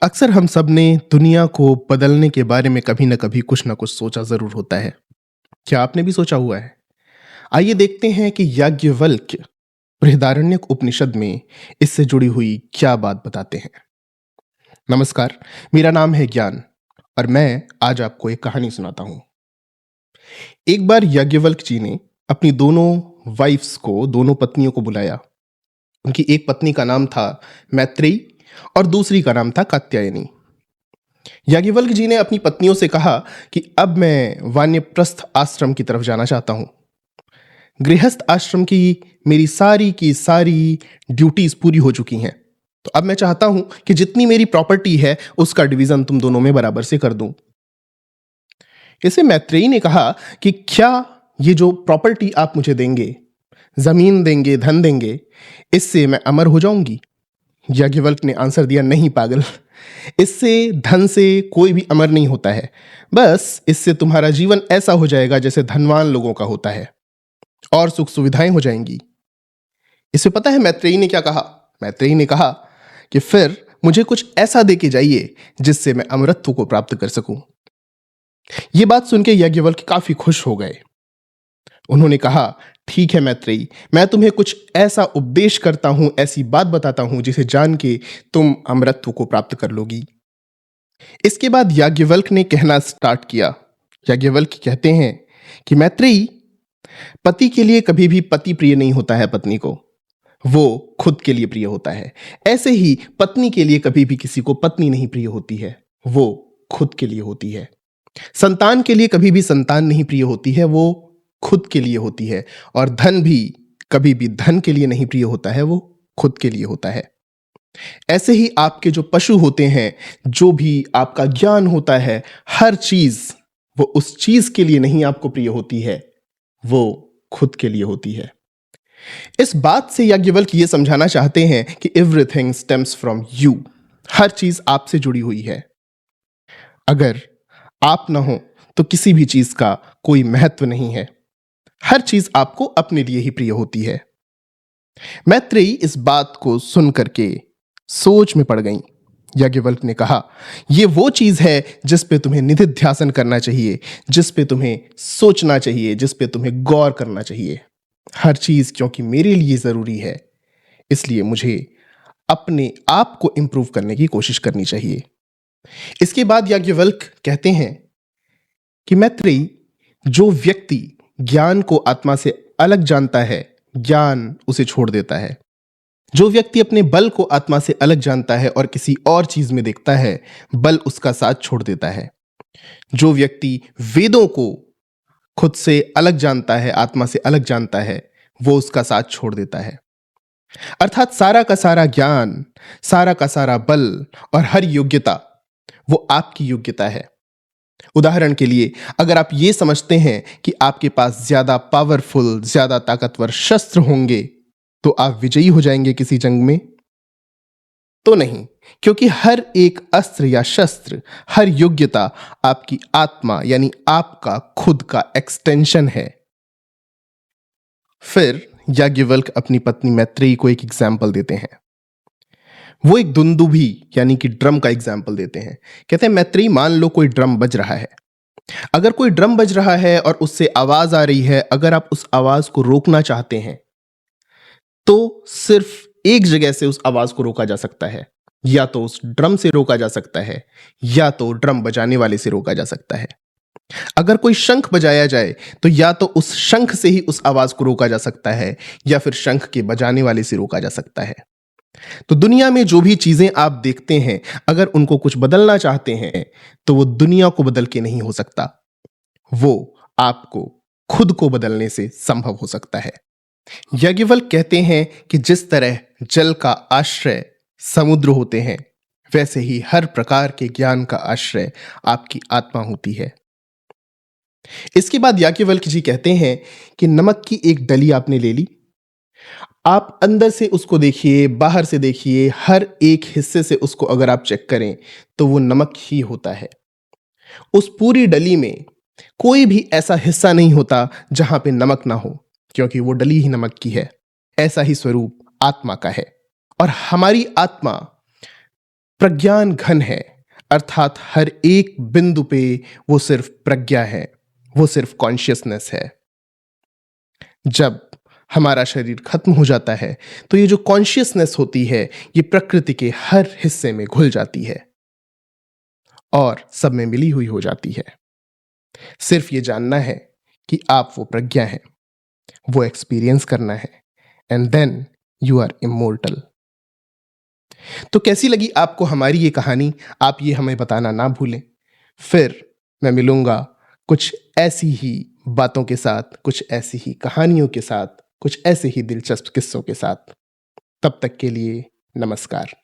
अक्सर हम सब ने दुनिया को बदलने के बारे में कभी न कभी कुछ न कुछ सोचा ज़रूर होता है। क्या आपने भी सोचा हुआ है? आइए देखते हैं कि याज्ञवल्क्य बृहदारण्यक उपनिषद में इससे जुड़ी हुई क्या बात बताते हैं। नमस्कार, मेरा नाम है ज्ञान और मैं आज आपको एक कहानी सुनाता हूँ। एक बार याज्ञवल्क्य जी ने अपनी दोनों पत्नियों को बुलाया। उनकी एक पत्नी का नाम था मैत्रेयी और दूसरी का नाम था कात्यायनी। याज्ञवल्क्य जी ने अपनी पत्नियों से कहा कि अब मैं वानप्रस्थ आश्रम की तरफ जाना चाहता हूं। गृहस्थ आश्रम की सारी ड्यूटीज पूरी हो चुकी हैं, तो अब मैं चाहता हूं कि जितनी मेरी प्रॉपर्टी है उसका डिवीजन तुम दोनों में बराबर से कर दूं। इसे मैत्रेयी ने कहा कि क्या ये जो प्रॉपर्टी आप मुझे देंगे, जमीन देंगे, धन देंगे, इससे मैं अमर हो जाऊंगी? याज्ञवल्क्य ने आंसर दिया, नहीं पागल, इससे धन से कोई भी अमर नहीं होता है। बस इससे तुम्हारा जीवन ऐसा हो जाएगा जैसे धनवान लोगों का होता है और सुख सुविधाएं हो जाएंगी। इसे पता है मैत्रेयी ने क्या कहा? मैत्रेयी ने कहा कि फिर मुझे कुछ ऐसा दे के जाइए जिससे मैं अमरत्व को प्राप्त कर सकूं। यह बात सुनकर याज्ञवल्क्य काफी खुश हो गए। उन्होंने कहा, ठीक है मैत्रेयी, मैं तुम्हें कुछ ऐसा उपदेश करता हूं, ऐसी बात बताता हूं जिसे जान के तुम अमरत्व को प्राप्त कर लोगी। इसके बाद याज्ञवल्क्य ने कहना स्टार्ट किया। याज्ञवल्क्य कहते हैं कि मैत्रेयी, पति के लिए कभी भी पति प्रिय नहीं होता है पत्नी को, वो खुद के लिए प्रिय होता है। ऐसे ही पत्नी के लिए कभी भी किसी को पत्नी नहीं प्रिय होती है, वो खुद के लिए होती है। संतान के लिए कभी भी संतान नहीं प्रिय होती है, वो खुद के लिए होती है। और धन भी कभी भी धन के लिए नहीं प्रिय होता है, वो खुद के लिए होता है। ऐसे ही आपके जो पशु होते हैं, जो भी आपका ज्ञान होता है, हर चीज वो उस चीज के लिए नहीं आपको प्रिय होती है, वो खुद के लिए होती है। इस बात से याज्ञवल्क्य ये समझाना चाहते हैं कि एवरीथिंग स्टेम्स फ्रॉम यू। हर चीज आपसे जुड़ी हुई है। अगर आप ना हो तो किसी भी चीज का कोई महत्व नहीं है। हर चीज आपको अपने लिए ही प्रिय होती है। मैत्रेयी इस बात को सुन करके सोच में पड़ गईं। याज्ञवल्क्य ने कहा, यह वो चीज है जिस पे तुम्हें निधिध्यासन करना चाहिए, जिस पे तुम्हें सोचना चाहिए, जिस पे तुम्हें गौर करना चाहिए। हर चीज क्योंकि मेरे लिए जरूरी है, इसलिए मुझे अपने आप को इंप्रूव करने की कोशिश करनी चाहिए। इसके बाद याज्ञवल्क्य कहते हैं कि मैत्रेयी, जो व्यक्ति ज्ञान को आत्मा से अलग जानता है, ज्ञान उसे छोड़ देता है। जो व्यक्ति अपने बल को आत्मा से अलग जानता है और किसी और चीज में देखता है, बल उसका साथ छोड़ देता है। जो व्यक्ति वेदों को खुद से अलग जानता है, आत्मा से अलग जानता है, वो उसका साथ छोड़ देता है। अर्थात सारा का सारा ज्ञान, सारा का सारा बल और हर योग्यता वो आपकी योग्यता है। उदाहरण के लिए, अगर आप ये समझते हैं कि आपके पास ज्यादा पावरफुल, ज्यादा ताकतवर शस्त्र होंगे तो आप विजयी हो जाएंगे किसी जंग में, तो नहीं, क्योंकि हर एक अस्त्र या शस्त्र, हर योग्यता आपकी आत्मा यानी आपका खुद का एक्सटेंशन है। फिर याज्ञवल्क्य अपनी पत्नी मैत्रेयी को एक एग्जाम्पल देते हैं। वो एक दुंदुभी यानी कि ड्रम का एग्जाम्पल देते हैं। कहते हैं, मैत्रेयी, मान लो कोई ड्रम बज रहा है। अगर कोई ड्रम बज रहा है और उससे आवाज आ रही है, अगर आप उस आवाज को रोकना चाहते हैं तो सिर्फ एक जगह से उस आवाज को रोका जा सकता है। या तो उस ड्रम से रोका जा सकता है, या तो ड्रम बजाने वाले से रोका जा सकता है। अगर कोई शंख बजाया जाए तो या तो उस शंख से ही उस आवाज को रोका जा सकता है, या फिर शंख के बजाने वाले से रोका जा सकता है। तो दुनिया में जो भी चीजें आप देखते हैं, अगर उनको कुछ बदलना चाहते हैं तो वो दुनिया को बदल के नहीं हो सकता, वो आपको खुद को बदलने से संभव हो सकता है। याज्ञवल्क्य कहते हैं कि जिस तरह जल का आश्रय समुद्र होते हैं, वैसे ही हर प्रकार के ज्ञान का आश्रय आपकी आत्मा होती है। इसके बाद याज्ञवल्क्य जी कहते हैं कि नमक की एक डली आपने ले ली, आप अंदर से उसको देखिए, बाहर से देखिए, हर एक हिस्से से उसको अगर आप चेक करें तो वो नमक ही होता है। उस पूरी डली में कोई भी ऐसा हिस्सा नहीं होता जहां पे नमक ना हो, क्योंकि वो डली ही नमक की है। ऐसा ही स्वरूप आत्मा का है। और हमारी आत्मा प्रज्ञान घन है, अर्थात हर एक बिंदु पे वो सिर्फ प्रज्ञा है, वो सिर्फ कॉन्शियसनेस है। जब हमारा शरीर खत्म हो जाता है तो ये जो कॉन्शियसनेस होती है ये प्रकृति के हर हिस्से में घुल जाती है और सब में मिली हुई हो जाती है। सिर्फ ये जानना है कि आप वो प्रज्ञा हैं, वो एक्सपीरियंस करना है, and then you are immortal. तो कैसी लगी आपको हमारी ये कहानी? आप ये हमें बताना ना भूलें। फिर मैं मिलूंगा कुछ ऐसी ही बातों के साथ, कुछ ऐसी ही कहानियों के साथ, कुछ ऐसे ही दिलचस्प किस्सों के साथ। तब तक के लिए नमस्कार।